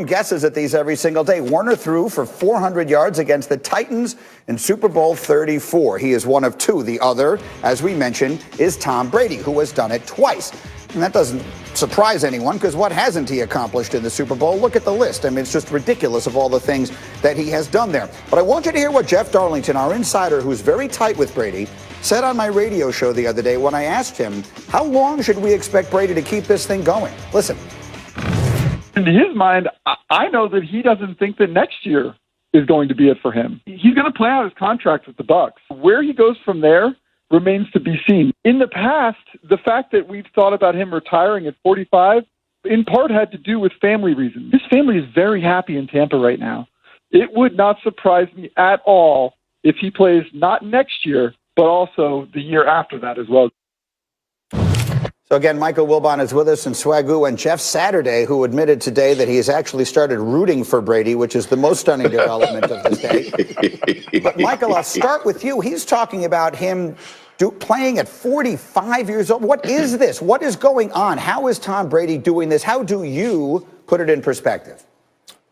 Guesses at these every single day. Warner threw for 400 yards against the Titans in Super Bowl 34. He is one of two. The other, as we mentioned, is Tom Brady, who has done it twice. And that doesn't surprise anyone, because what hasn't he accomplished in the Super Bowl? Look at the list. I mean, it's just ridiculous of all the things that he has done there. But I want you to hear what Jeff Darlington, our insider who's very tight with Brady, said on my radio show the other day when I asked him, how long should we expect Brady to keep this thing going? Listen. In his mind, I know that he doesn't think that next year is going to be it for him. He's going to play out his contract with the Bucs. Where he goes from there remains to be seen. In the past, the fact that we've thought about him retiring at 45, in part had to do with family reasons. His family is very happy in Tampa right now. It would not surprise me at all if he plays not next year, but also the year after that as well. So again, Micheal Wilbon is with us, and Swagoo, and Jeff Saturday, who admitted today that he has actually started rooting for Brady, which is the most stunning development of this day. But Micheal, I'll start with you. He's talking about him playing at 45 years old. What is this? What is going on? How is Tom Brady doing this? How do you put it in perspective?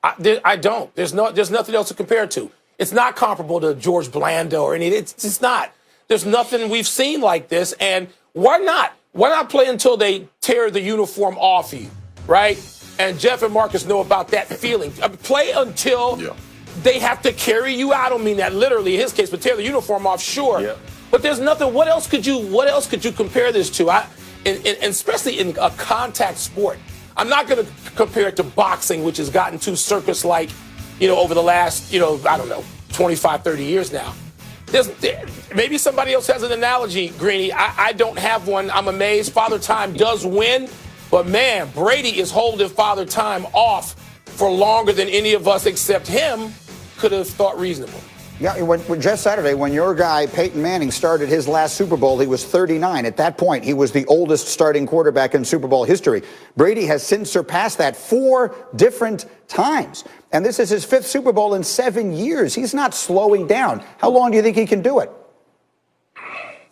I don't. There's nothing else to compare it to. It's not comparable to George Blanda or anything. It's just not. There's nothing we've seen like this, and why not? Why not play until they tear the uniform off you, right? And Jeff and Marcus know about that feeling. Play until they have to carry you out. I don't mean that literally in his case, but tear the uniform off, sure. Yeah. But there's nothing. What else could you compare this to? And especially in a contact sport. I'm not going to compare it to boxing, which has gotten too circus-like, over the last, 25, 30 years now. Maybe somebody else has an analogy, Greeny. I don't have one. I'm amazed. Father Time does win. But, man, Brady is holding Father Time off for longer than any of us except him could have thought reasonable. Yeah, when Jeff Saturday, when your guy Peyton Manning started his last Super Bowl, he was 39. At that point, he was the oldest starting quarterback in Super Bowl history. Brady has since surpassed that 4 different times. And this is his 5th Super Bowl in 7 years. He's not slowing down. How long do you think he can do it?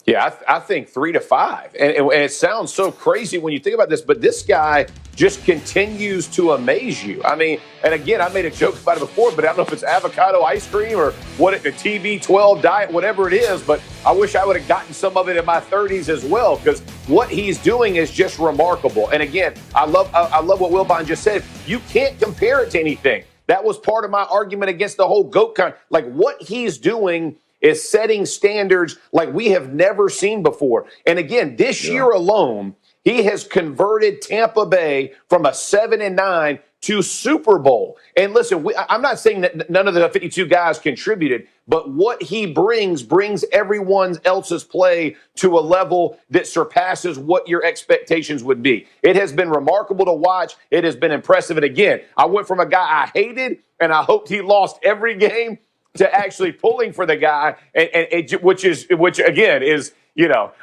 Yeah, I think 3 to 5. And it sounds so crazy when you think about this, but this guy just continues to amaze you. I mean, and again, I made a joke about it before, but I don't know if it's avocado ice cream or what the TB12 diet, whatever it is, but I wish I would have gotten some of it in my 30s as well, because what he's doing is just remarkable. And again, I love what Wilbon just said. You can't compare it to anything. That was part of my argument against the whole GOAT like what he's doing is setting standards like we have never seen before. And again, this year alone, he has converted Tampa Bay from a 7-9 to Super Bowl. And listen, I'm not saying that none of the 52 guys contributed, but what he brings everyone else's play to a level that surpasses what your expectations would be. It has been remarkable to watch. It has been impressive. And again, I went from a guy I hated and I hoped he lost every game to actually pulling for the guy, which again is,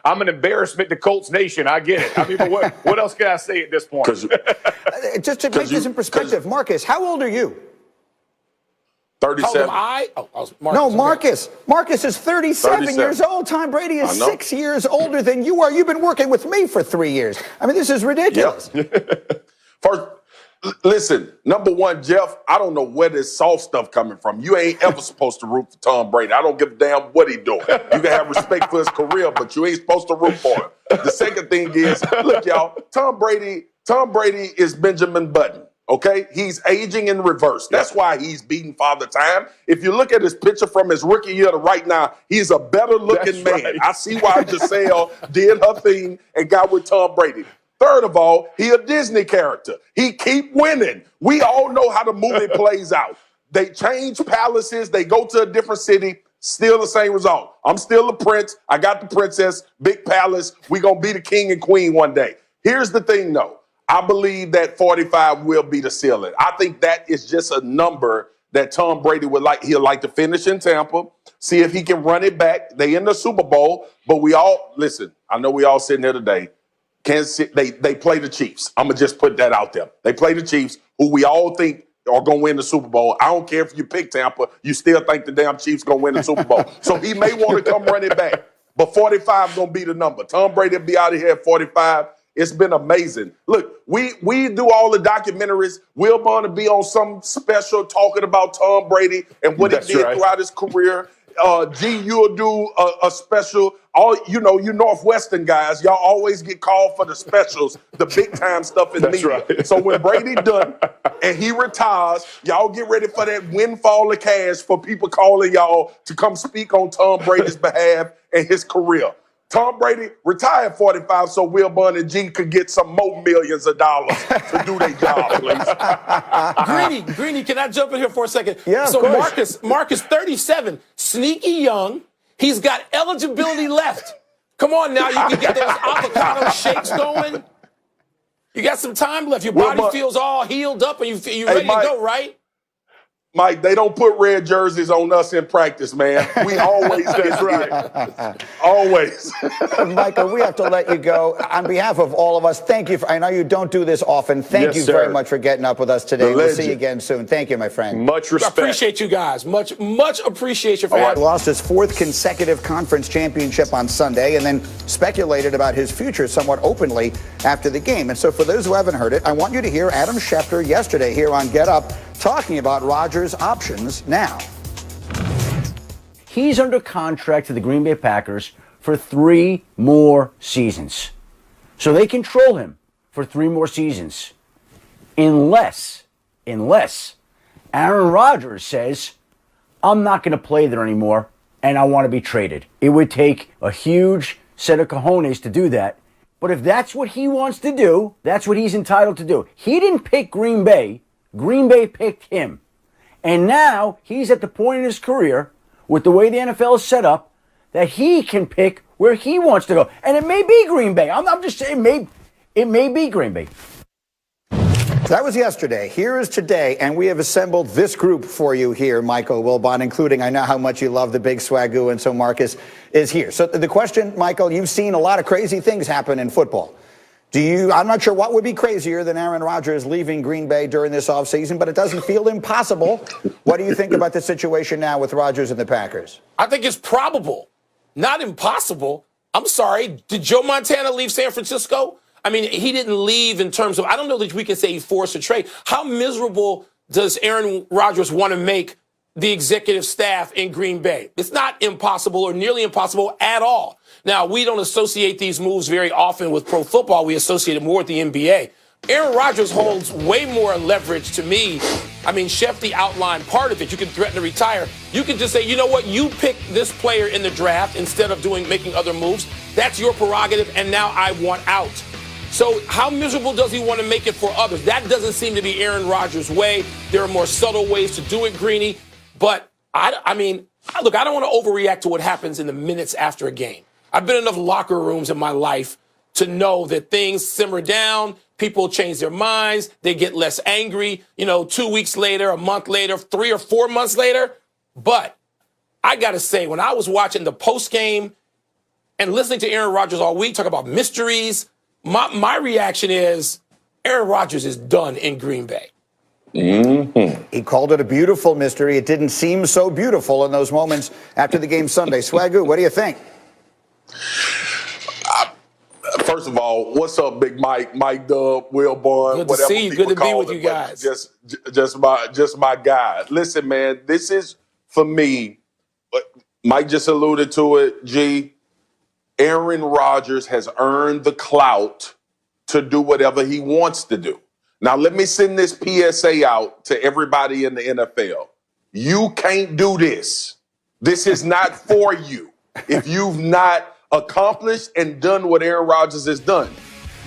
I'm an embarrassment to Colts Nation. I get it. I mean, but what else can I say at this point? Just to make this in perspective, Marcus, how old are you? 37. How old am I? Marcus, no, Marcus. Okay. Marcus is 37 years old. Tom Brady is 6 years older than you are. You've been working with me for 3 years. I mean, this is ridiculous. Yep. First, listen, number one, Jeff, I don't know where this soft stuff coming from. You ain't ever supposed to root for Tom Brady. I don't give a damn what he doing. You can have respect for his career, but you ain't supposed to root for him. The second thing is, look, y'all, Tom Brady is Benjamin Button, okay? He's aging in reverse. That's why he's beating Father Time. If you look at his picture from his rookie year to right now, he's a better-looking man. Right. I see why Giselle did her thing and got with Tom Brady. Third of all, he a Disney character. He keep winning. We all know how the movie plays out. They change palaces. They go to a different city. Still the same result. I'm still a prince. I got the princess, big palace. We going to be the king and queen one day. Here's the thing, though. I believe that 45 will be the ceiling. I think that is just a number that Tom Brady he'll like to finish in Tampa, see if he can run it back. They in the Super Bowl, but listen, I know we all sitting here today. Kansas City, they play the Chiefs. I'm going to just put that out there. They play the Chiefs, who we all think are going to win the Super Bowl. I don't care if you pick Tampa. You still think the damn Chiefs going to win the Super Bowl. So he may want to come run it back. But 45 is going to be the number. Tom Brady will be out of here at 45. It's been amazing. Look, we do all the documentaries. Wilbon to be on some special talking about Tom Brady and what he did throughout his career. G, you'll do a special. All you Northwestern guys, y'all always get called for the specials, the big time stuff in media. Right. So when Brady done and he retires, y'all get ready for that windfall of cash for people calling y'all to come speak on Tom Brady's behalf and his career. Tom Brady retired 45 so Wilbon and G could get some more millions of dollars to do their job, please. Greeny, can I jump in here for a second? Yeah, so of course. Marcus, 37, sneaky young. He's got eligibility left. Come on now, you can get those avocado shakes going. You got some time left. Your body feels all healed up and you're ready to go, right? Mike, they don't put red jerseys on us in practice, man. We always get right. Always. Michael, we have to let you go. On behalf of all of us, thank you. I know you don't do this often. Thank you very much for getting up with us today. We'll see you again soon. Thank you, my friend. Much respect. I appreciate you guys. Much appreciation for having me. Lost his 4th consecutive conference championship on Sunday and then speculated about his future somewhat openly after the game. And so for those who haven't heard it, I want you to hear Adam Schefter yesterday here on Get Up talking about Rodgers' options now. He's under contract to the Green Bay Packers for 3 more seasons. So they control him for 3 more seasons. Unless Aaron Rodgers says, I'm not going to play there anymore and I want to be traded. It would take a huge set of cojones to do that. But if that's what he wants to do, that's what he's entitled to do. He didn't pick Green Bay. Green Bay picked him. And now he's at the point in his career, with the way the NFL is set up, that he can pick where he wants to go. And it may be Green Bay. I'm just saying it may be Green Bay. That was yesterday. Here is today, and we have assembled this group for you here, Micheal Wilbon, including, I know how much you love the big swagoo, and so Marcus is here. So the question, Michael, you've seen a lot of crazy things happen in football. I'm not sure what would be crazier than Aaron Rodgers leaving Green Bay during this offseason, but it doesn't feel impossible. What do you think about the situation now with Rodgers and the Packers? I think it's probable, not impossible. I'm sorry. Did Joe Montana leave San Francisco? I mean, he didn't leave in terms of, I don't know that we can say he forced a trade. How miserable does Aaron Rodgers want to make the executive staff in Green Bay? It's not impossible or nearly impossible at all. Now, we don't associate these moves very often with pro football. We associate it more with the NBA. Aaron Rodgers holds way more leverage to me. I mean, Shefty outlined part of it. You can threaten to retire. You can just say, you know what, you pick this player in the draft instead of making other moves. That's your prerogative, and now I want out. So how miserable does he want to make it for others? That doesn't seem to be Aaron Rodgers' way. There are more subtle ways to do it, Greeny. But, I mean, look, I don't want to overreact to what happens in the minutes after a game. I've been in enough locker rooms in my life to know that things simmer down, people change their minds, they get less angry, 2 weeks later, a month later, 3 or 4 months later. But I got to say, when I was watching the post game and listening to Aaron Rodgers all week talk about mysteries, my reaction is Aaron Rodgers is done in Green Bay. Mm-hmm. He called it a beautiful mystery. It didn't seem so beautiful in those moments after the game Sunday. Swagoo, what do you think? First of all, what's up, Big Mike, Mike Dub, Wilbon, good to see you. Good to be with you guys. Just my guy. Listen, man, this is for me. Mike just alluded to it. G. Aaron Rodgers has earned the clout to do whatever he wants to do. Now, let me send this PSA out to everybody in the NFL. You can't do this. This is not for you. If you've not accomplished and done what Aaron Rodgers has done.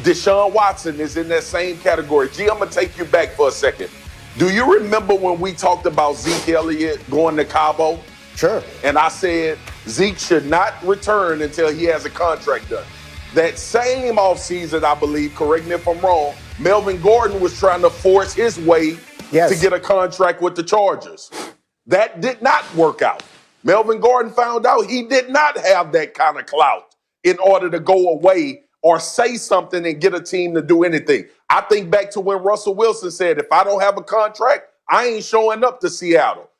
Deshaun Watson is in that same category. G, I'm going to take you back for a second. Do you remember when we talked about Zeke Elliott going to Cabo? Sure. And I said Zeke should not return until he has a contract done. That same offseason, I believe, correct me if I'm wrong, Melvin Gordon was trying to force his way to get a contract with the Chargers. That did not work out. Melvin Gordon found out he did not have that kind of clout in order to go away or say something and get a team to do anything. I think back to when Russell Wilson said, if I don't have a contract, I ain't showing up to Seattle.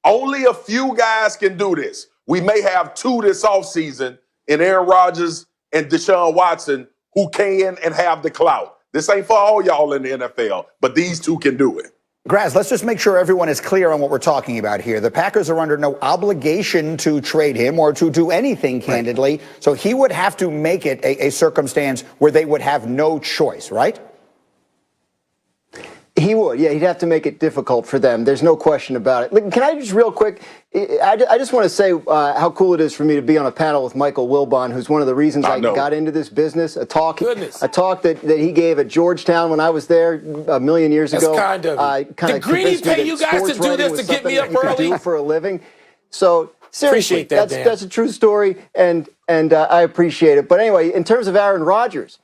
Only a few guys can do this. We may have 2 this offseason in Aaron Rodgers and Deshaun Watson who can and have the clout. This ain't for all y'all in the NFL, but these two can do it. Graz, let's just make sure everyone is clear on what we're talking about here. The Packers are under no obligation to trade him or to do anything, candidly. Right. So he would have to make it a circumstance where they would have no choice, right? He would, yeah. He'd have to make it difficult for them. There's no question about it. Look, can I just real quick, I just want to say how cool it is for me to be on a panel with Micheal Wilbon, who's one of the reasons I got into this business. A talk that he gave at Georgetown when I was there a million years ago. Kind of. Did Greeny pay you guys to do this to get me up early? Do for a living. So seriously, appreciate that's a true story, and I appreciate it. But anyway, in terms of Aaron Rodgers.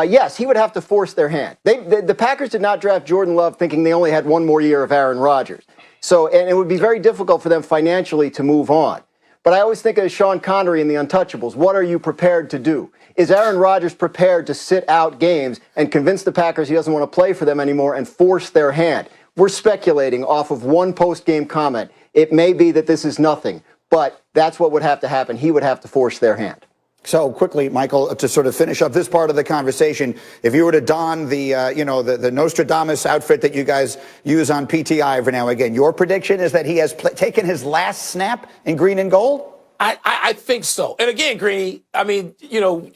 Yes, he would have to force their hand. The Packers did not draft Jordan Love thinking they only had one more year of Aaron Rodgers. And it would be very difficult for them financially to move on. But I always think of Sean Connery in The Untouchables. What are you prepared to do? Is Aaron Rodgers prepared to sit out games and convince the Packers he doesn't want to play for them anymore and force their hand? We're speculating off of one post-game comment. It may be that this is nothing, but that's what would have to happen. He would have to force their hand. So quickly, Michael, to sort of finish up this part of the conversation, if you were to don the Nostradamus outfit that you guys use on PTI every now and again, your prediction is that he has taken his last snap in green and gold? I think so. And again, Greeny, I mean,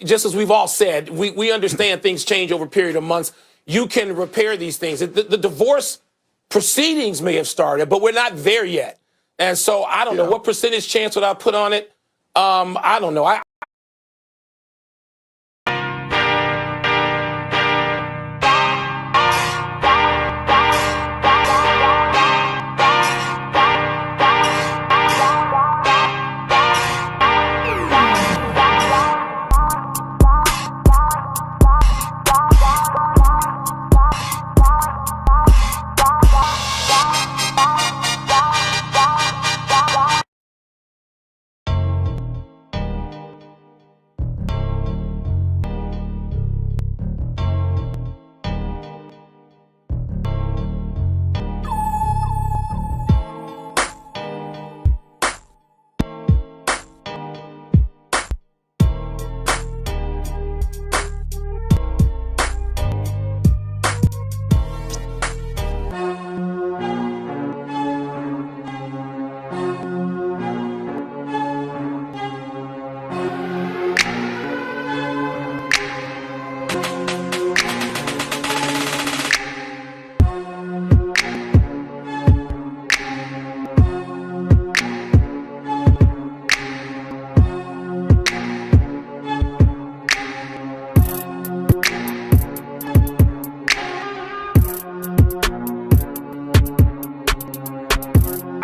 just as we've all said, we understand things change over a period of months. You can repair these things. The divorce proceedings may have started, but we're not there yet. And so I don't know what percentage chance would I put on it. I don't know.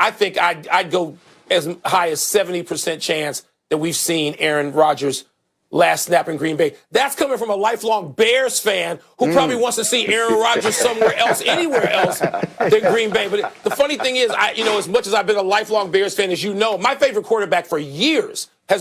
I think I'd go as high as 70% chance that we've seen Aaron Rodgers' last snap in Green Bay. That's coming from a lifelong Bears fan who probably wants to see Aaron Rodgers somewhere else, anywhere else than Green Bay. But the funny thing is, as much as I've been a lifelong Bears fan, as you know, my favorite quarterback for years has been